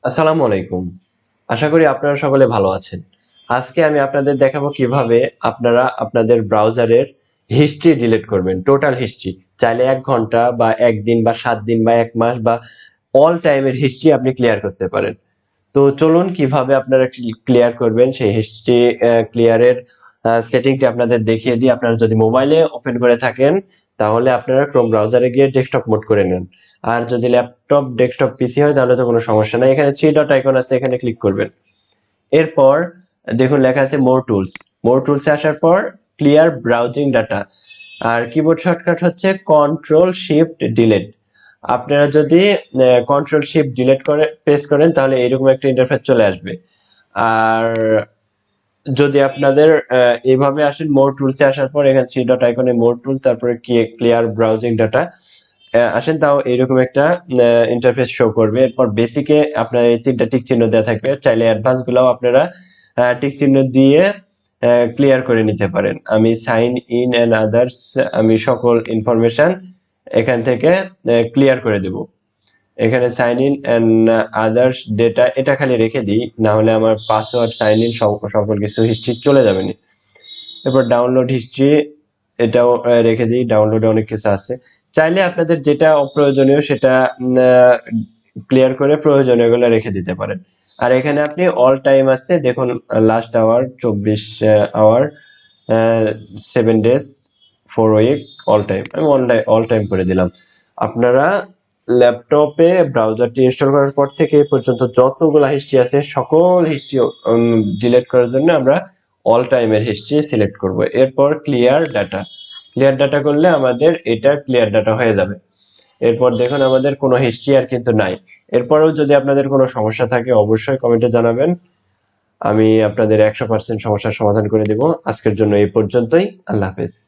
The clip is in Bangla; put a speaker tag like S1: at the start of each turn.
S1: আসসালামু আলাইকুম। আশা করি আপনারা সকলে ভালো আছেন। আজকে আমি আপনাদের দেখাবো কিভাবে আপনারা আপনাদের ব্রাউজারের হিস্ট্রি ডিলিট করবেন, টোটাল হিস্ট্রি। চাইলে 1 ঘন্টা বা 1 দিন বা 7 দিন বা 1 মাস বা অল টাইমের হিস্ট্রি আপনি ক্লিয়ার করতে পারেন। তো চলুন কিভাবে আপনারা ক্লিয়ার করবেন সেই হিস্ট্রি ক্লিয়ারের সেটিংটি আপনাদের দেখিয়ে দিই। আপনারা যদি মোবাইলে ওপেন করে থাকেন তাহলে আপনারা ক্রোম ব্রাউজারে গিয়ে ডেস্কটপ মোড করে নেন। আর যদি ল্যাপটপ ডেস্কটপ পিসি হয় তাহলে তো কোনো সমস্যা নাই, এখানে থ্রি ডট আইকন আছে, এখানে ক্লিক করবেন। এরপর দেখুন লেখা আছে মোর টুলস। মোর টুলসে আসার পর ক্লিয়ার ব্রাউজিং ডাটা, আর কিবোর্ড শর্টকাট হচ্ছে কন্ট্রোল শিফট ডিলিট। আপনারা যদি কন্ট্রোল শিফট ডিলিট করে প্রেস করেন তাহলে এরকম একটা ইন্টারফেস চলে আসবে। আর যদি আপনাদের এইভাবে আসেন মোর টুলসে আসার পর এখানে থ্রি ডট আইকনে মোর টুল, তারপরে ক্লিয়ার ব্রাউজিং ডাটা আসেন, তাও এরকম একটা ইন্টারফেস শো করবে। এরপর বেসিকে আপনার এই 3টা টিক চিহ্ন দেওয়া থাকবে, চাইলে অ্যাডভান্স গুলাও আপনারা টিক চিহ্ন দিয়ে ক্লিয়ার করে নিতে পারেন। আমি সাইন ইন এন্ড আদার্স, আমি সকল ইনফরমেশন এখান থেকে ক্লিয়ার করে দেব। এখানে sign in and others data এটা খালি রেখে দিই, না হলে আমার পাসওয়ার্ড সাইন ইন সকল কিছু হিস্ট্রি চলে যাবে না। এরপর ডাউনলোড হিস্ট্রি এটাও রেখে দিই, ডাউনলোডে অনেক কিছু আছে। চাইলে আপনাদের যেটা অপ্রয়োজনীয় সেটা ক্লিয়ার করে প্রয়োজনীয় গুলো রেখে দিতে পারেন। আর এখানে আপনি অল টাইম আছে, দেখুন last hour 24 hour, 7 days, 4 week, all time. আমি অল টাইম করে দিলাম। আপনারা ল্যাপটপে ব্রাউজারটি ইনস্টল করার পর থেকে এই পর্যন্ত যতগুলা হিস্ট্রি আছে সকল হিস্ট্রি ডিলিট করার জন্য আমরা অল টাইমের হিস্ট্রি সিলেক্ট করব। এরপর ক্লিয়ার ডাটা, ক্লিয়ার ডাটা করলে আমাদের এটা ক্লিয়ার ডাটা হয়ে যাবে। এরপর দেখুন আমাদের কোনো হিস্ট্রি আর কিন্তু নাই। এরপরেও যদি আপনাদের কোনো সমস্যা থাকে অবশ্যই কমেন্টে জানাবেন, আমি আপনাদের 100% সমস্যার সমাধান করে দেব। আজকের জন্য এই পর্যন্তই। আল্লাহ হাফেজ।